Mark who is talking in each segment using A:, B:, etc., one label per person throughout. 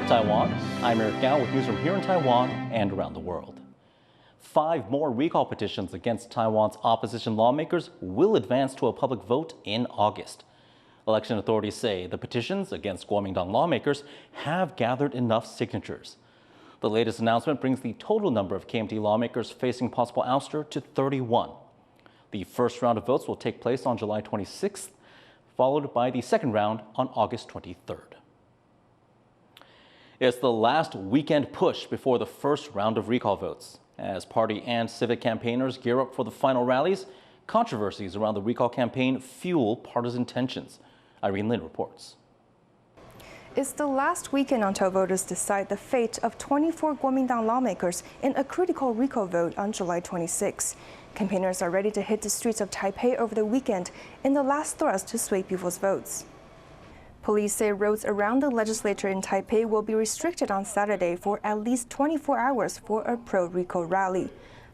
A: North Taiwan. I'm Eric Gao with news from here in Taiwan and around the world. 5 more recall petitions against Taiwan's opposition lawmakers will advance to a public vote in August. Election authorities say the petitions against Kuomintang lawmakers have gathered enough signatures. The latest announcement brings the total number of KMT lawmakers facing possible ouster to 31. The first round of votes will take place on July 26th, followed by the second round on August 23rd. It's the last weekend push before the first round of recall votes. As party and civic campaigners gear up for the final rallies, controversies around the recall campaign fuel partisan tensions. Agreeemnt reports.
B: It's the last weekend until voters decide the fate of 24 Kuomintang lawmakers in a critical recall vote on July 26. Campaigners are ready to hit the streets of Taipei over the weekend in the last thrust to sway people's votes. Police say roads around the legislature in Taipei will be restricted on Saturday for at least 24 hours for a pro-recall rally.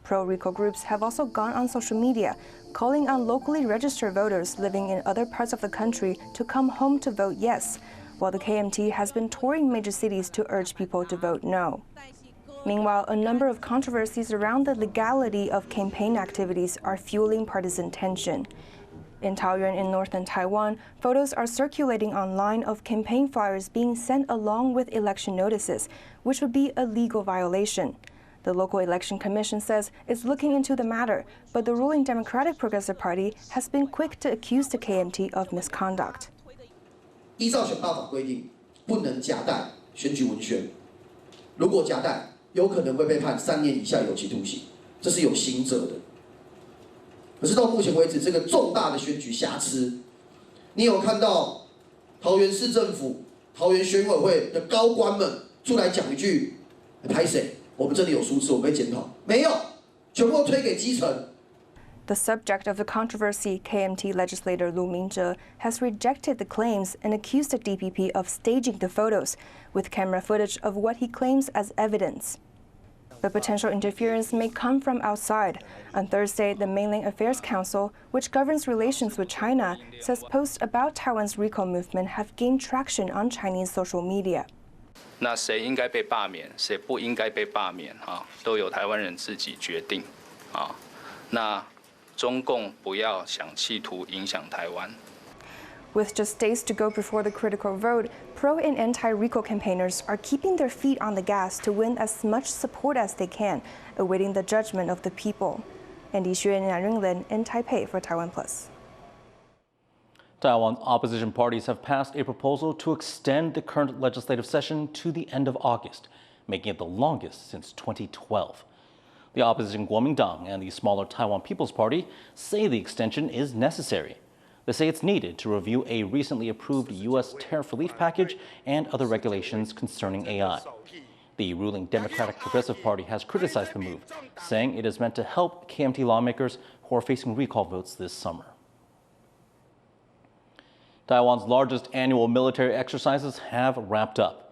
B: Pro-recall groups have also gone on social media, calling on locally registered voters living in other parts of the country to come home to vote yes, while the KMT has been touring major cities to urge people to vote no. Meanwhile, a number of controversies around the legality of campaign activities are fueling partisan tension. In Taoyuan in northern Taiwan, photos are circulating online of campaign flyers being sent along with election notices, which would be a legal violation. The local election commission says it's looking into the matter, but the ruling Democratic Progressive Party has been quick to accuse the KMT of misconduct.
C: 依照选罢法规定，不能夹带选举文宣。如果夹带，有可能会被判3年以下有期徒刑，这是有刑责的。可是到目前为止，这个重大的选举瑕疵，你有看到桃园市政府、桃园选委会的高官们出来讲一句“拍谁？我们这里有疏失，我们会检讨”？没有，全部都推给基层。
B: The subject of the controversy, KMT legislator Lawmaker, has rejected the claims and accused the DPP of staging the photos, with camera footage of what he claims as evidence. But potential interference may come from outside. On Thursday, the Mainland Affairs Council, which governs relations with China, says posts about Taiwan's recall movement have gained traction on Chinese social media.
D: 那谁应该被罢免，谁不应该被罢免都由台湾人自己决定那中共不要想企图影响台湾。
B: With just days to go before the critical vote, pro and anti-recall campaigners are keeping their feet on the gas to win as much support as they can, awaiting the judgment of the people. Andy Xue and Agreeemnt in Taipei for TaiwanPlus.
A: Taiwan's opposition parties have passed a proposal to extend the current legislative session to the end of August, making it the longest since 2012. The opposition Kuomintang and the smaller Taiwan People's Party say the extension is necessary. They say it's needed to review a recently approved U.S. tariff relief package and other regulations concerning AI. The ruling Democratic Progressive Party has criticized the move, saying it is meant to help KMT lawmakers who are facing recall votes this summer. Taiwan's largest annual military exercises have wrapped up.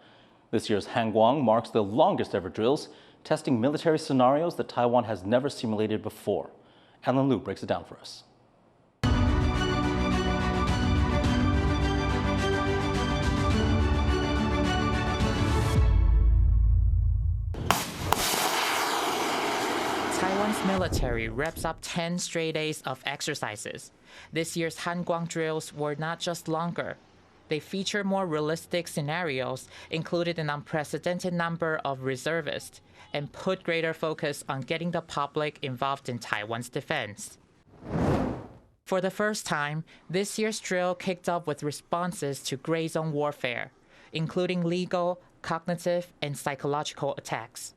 A: This year's Kuang marks the longest ever drills, testing military scenarios that Taiwan has never simulated before. Alan Liu breaks it down for us.
E: Taiwan's military wraps up 10 straight days of exercises. This year's Kuang drills were not just longer. They feature more realistic scenarios, included an unprecedented number of reservists, and put greater focus on getting the public involved in Taiwan's defense. For the first time, this year's drill kicked off with responses to gray zone warfare, including legal, cognitive, and psychological attacks.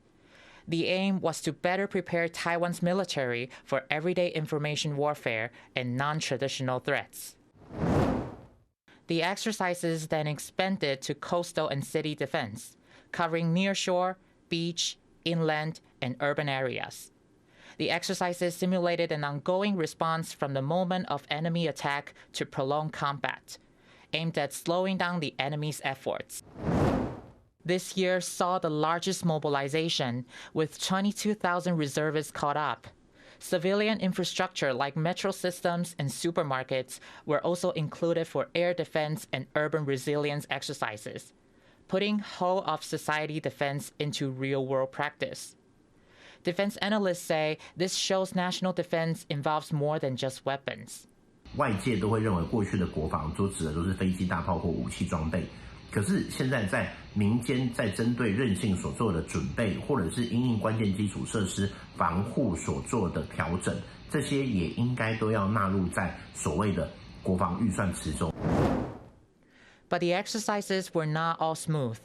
E: The aim was to better prepare Taiwan's military for everyday information warfare and non-traditional threats. The exercises then expanded to coastal and city defense, covering nearshore, beach, inland, and urban areas. The exercises simulated an ongoing response from the moment of enemy attack to prolonged combat, aimed at slowing down the enemy's efforts. This year saw the largest mobilization, with 22,000 reservists caught up. Civilian infrastructure like metro systems and supermarkets were also included for air defense and urban resilience exercises. putting whole of society defense into real-world practice. Defense analysts say this shows national defense involves more than just weapons.
F: 外界都会认为过去的国防都指的都是飞机、大炮或武器装备，可是现在在民间在针对韧性所做的准备，或者是因应关键基础设施防护所做的调整，这些也应该都要纳入在所谓的国防预算池中。
E: But the exercises were not all smooth.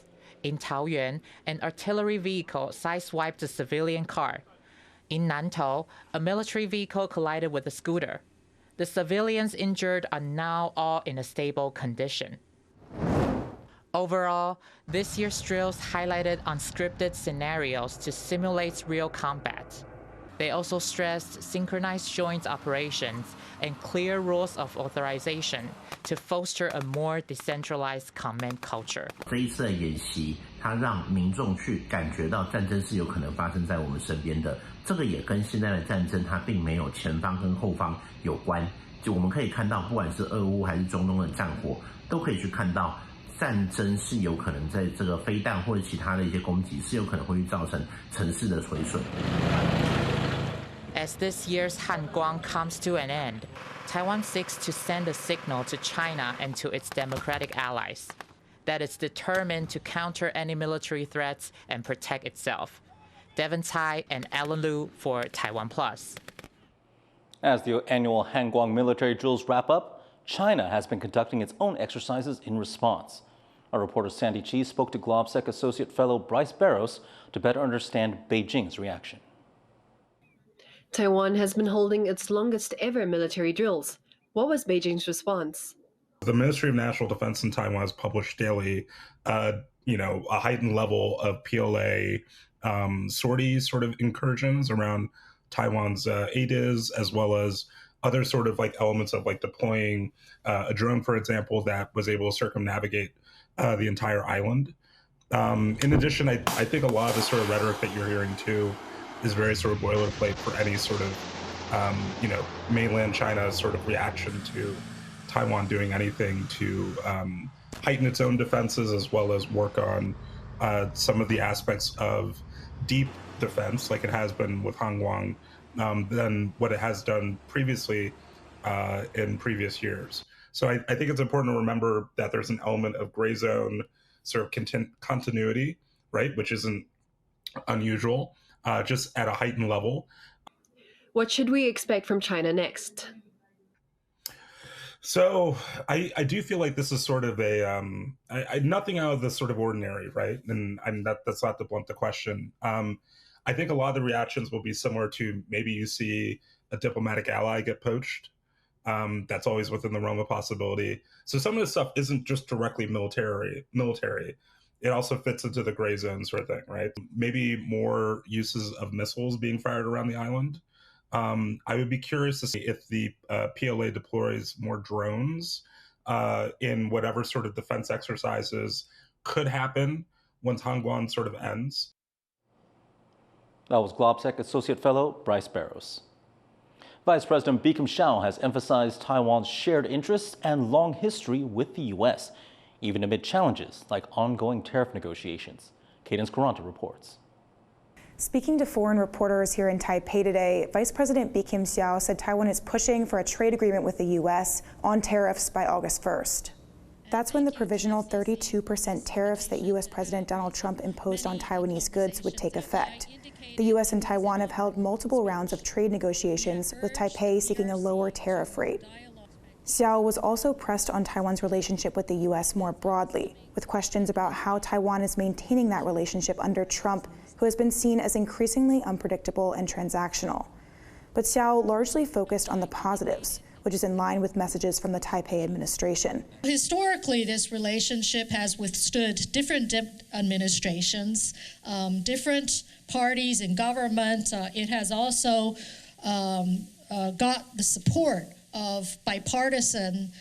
E: In Taoyuan, an artillery vehicle sideswiped a civilian car. In Nantou, a military vehicle collided with a scooter. The civilians injured are now all in a stable condition. Overall, this year's drills highlighted unscripted scenarios to simulate real combat. They also stressed synchronized joint operations and clear rules of authorization to foster a more decentralized command culture.
F: 这一次的演习，它让民众去感觉到战争是有可能发生在我们身边的。这个也跟现在的战争它并没有前方跟后方有关。就我们可以看到，不管是俄乌还是中东的战火，都可以去看到。战争是有可能在这个飞弹或者其他的一些攻击是有可能会造成城市的毁损。
E: As this year's Kuang comes to an end, Taiwan seeks to send a signal to China and to its democratic allies that it's determined to counter any military threats and protect itself. Devin Tai and Alan Liu for TaiwanPlus.
A: As the annual Hangguang military drills wrap up, China has been conducting its own exercises in response. Our reporter Sandy Chi spoke to GlobSec Associate Fellow Bryce Barros to better understand Beijing's reaction.
G: Taiwan has been holding its longest ever military drills. What was Beijing's response?
H: The Ministry of National Defense in Taiwan has published daily, a heightened level of PLA sorties, sort of incursions around Taiwan's ADIZ, as well as other sort of like elements of like deploying a drone, for example, that was able to circumnavigate the entire island. In addition, I think a lot of the sort of rhetoric that you're hearing too is very sort of boilerplate for any sort of, mainland China sort of reaction to Taiwan doing anything to heighten its own defenses, as well as work on some of the aspects of deep defense, like it has been with Hangguang, than what it has done previously in previous years. So I think it's important to remember that there's an element of gray zone sort of continuity, right, which isn't unusual, just at a heightened level.
G: What should we expect from China next?
H: So I do feel like this is sort of a nothing out of the sort of ordinary, right? And that's not to blunt the question. I think a lot of the reactions will be similar to maybe you see a diplomatic ally get poached. That's always within the realm of possibility. So some of this stuff isn't just directly military. It also fits into the gray zone sort of thing, right? Maybe more uses of missiles being fired around the island. I would be curious to see if the PLA deploys more drones in whatever sort of defense exercises could happen once Hangguang sort of ends.
A: That was GlobSec Associate Fellow Bryce Barros. Vice President Bi Khim has emphasized Taiwan's shared interests and long history with the U.S., even amid challenges like ongoing tariff negotiations. Cadence Caranta reports.
I: Speaking to foreign reporters here in Taipei today, Vice President Bi Khim said Taiwan is pushing for a trade agreement with the U.S. on tariffs by August 1st. That's when the provisional 32% tariffs that U.S. President Donald Trump imposed on Taiwanese goods would take effect. The U.S. and Taiwan have held multiple rounds of trade negotiations, with Taipei seeking a lower tariff rate. Xiao was also pressed on Taiwan's relationship with the U.S. more broadly, with questions about how Taiwan is maintaining that relationship under Trump, who has been seen as increasingly unpredictable and transactional. But Xiao largely focused on the positives, which is in line with messages from the Taipei administration.
J: Historically, this relationship has withstood different administrations, different parties in government. It has also got the support of bipartisan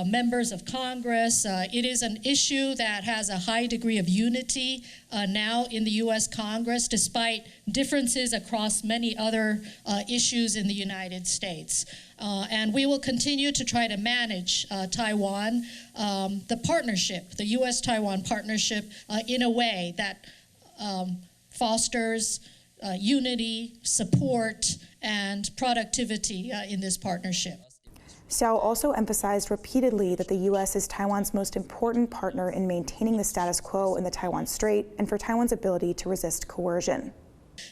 J: members of Congress. It is an issue that has a high degree of unity now in the U.S. Congress, despite differences across many other issues in the United States. And we will continue to try to manage Taiwan, the partnership, the U.S.-Taiwan partnership, in a way that fosters unity, support, and productivity in this partnership.
I: Xiao also emphasized repeatedly that the U.S. is Taiwan's most important partner in maintaining the status quo in the Taiwan Strait and for Taiwan's ability to resist coercion.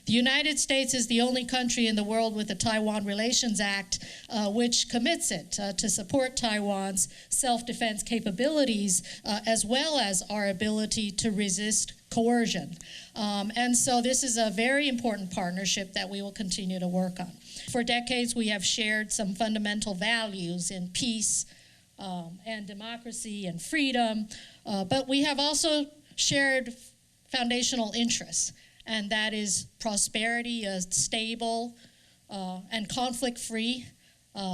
J: The United States is the only country in the world with the Taiwan Relations Act, which commits it to support Taiwan's self-defense capabilities, as well as our ability to resist coercion. And so this is a very important partnership that we will continue to work on. For decades, we have shared some fundamental values in peace and democracy and freedom, but we have also shared foundational interests, and that is prosperity, a stable and conflict-free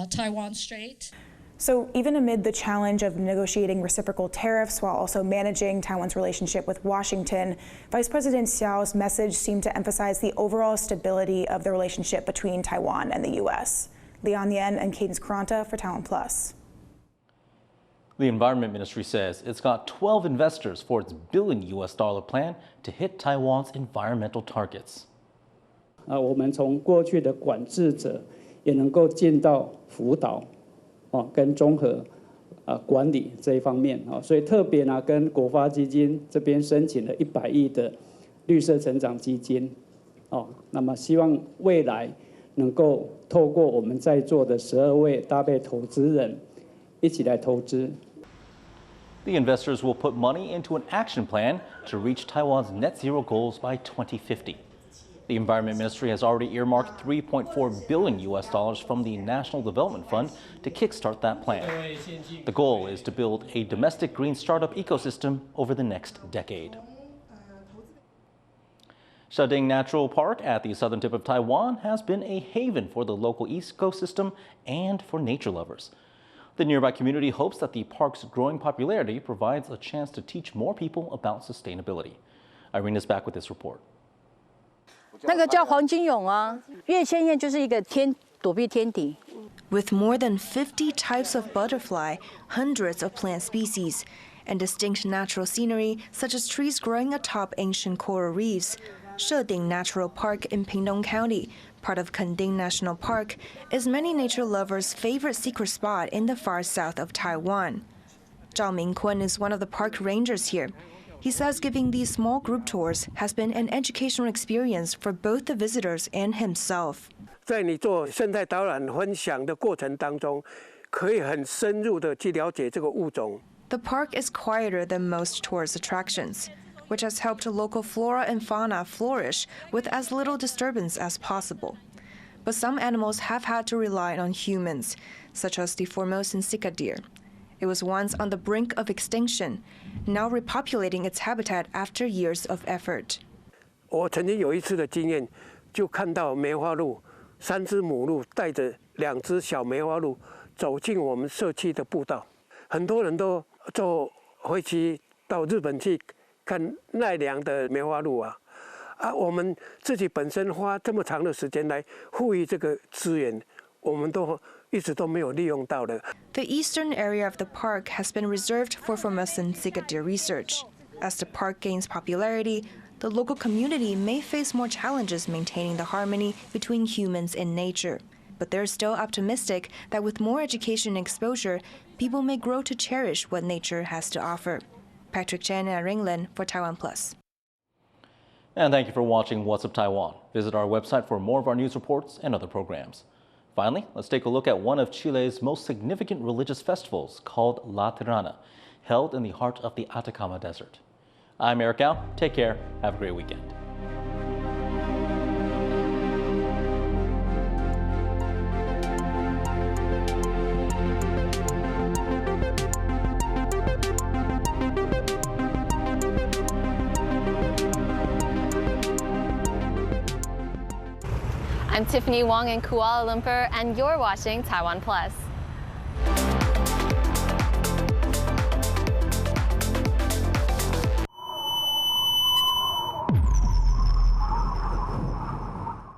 J: Taiwan Strait.
I: So even amid the challenge of negotiating reciprocal tariffs while also managing Taiwan's relationship with Washington, Vice President Xiao's message seemed to emphasize the overall stability of the relationship between Taiwan and the U.S. Leon Yen and Cadence Caranta for TaiwanPlus.
A: The Environment Ministry says it's got 12 investors for its billion US dollar plan to hit Taiwan's environmental targets.
K: 我们从过去的管制者也能够进到辅导跟综合管理这一方面所以特别呢跟国发基金这边申请了100亿的绿色成长基金那么希望未来能够透过我们在座的12位搭配投资人一起来投资。
A: The investors will put money into an action plan to reach Taiwan's net zero goals by 2050. The Environment Ministry has already earmarked $3.4 billion US from the National Development Fund to kickstart that plan. The goal is to build a domestic green startup ecosystem over the next decade. Shading Natural Park at the southern tip of Taiwan has been a haven for the local ecosystem and for nature lovers. The nearby community hopes that the park's growing popularity provides a chance to teach more people about sustainability. Irene is back with this report.
L: 那个叫黄金蛹啊，越鲜艳就是一个躲避天敌。
M: With more than 50 types of butterfly, hundreds of plant species, and distinct natural scenery such as trees growing atop ancient coral reefs, Shading Natural Park in Pingdong County, part of Kending National Park, is many nature lovers' favorite secret spot in the far south of Taiwan. Zhao Mingkun is one of the park rangers here. He says giving these small group tours has been an educational experience for both the visitors and himself.
N: 在你做生态导览分享的过程当中，可以很深入的去了解这个物种。
M: The park is quieter than most tourist attractions, which has helped local flora and fauna flourish with as little disturbance as possible. But some animals have had to rely on humans, such as the Formosan sika deer. It was once on the brink of extinction, now repopulating its habitat after years of effort.
N: 我曾经有一次的经验，就看到梅花鹿3只母鹿带着2只小梅花鹿走进我们社区的步道，很多人都坐飞机到日本去看奈良的梅花鹿啊，我们自己本身花这么长的时间来富裕这个资源，我们都一直都没有利用到的。
M: The eastern area of the park has been reserved for Formosan sika deer research. As the park gains popularity, the local community may face more challenges maintaining the harmony between humans and nature. But they're still optimistic that with more education and exposure, people may grow to cherish what nature has to offer. Patrick Chen and Ringland for TaiwanPlus.
A: And thank you for watching What's Up Taiwan. Visit our website for more of our news reports and other programs. Finally, let's take a look at one of Chile's most significant religious festivals called La Tirana, held in the heart of the Atacama Desert. I'm Eric Gao. Take care. Have a great weekend.
O: I'm Tiffany Wong in Kuala Lumpur, and you're watching TaiwanPlus.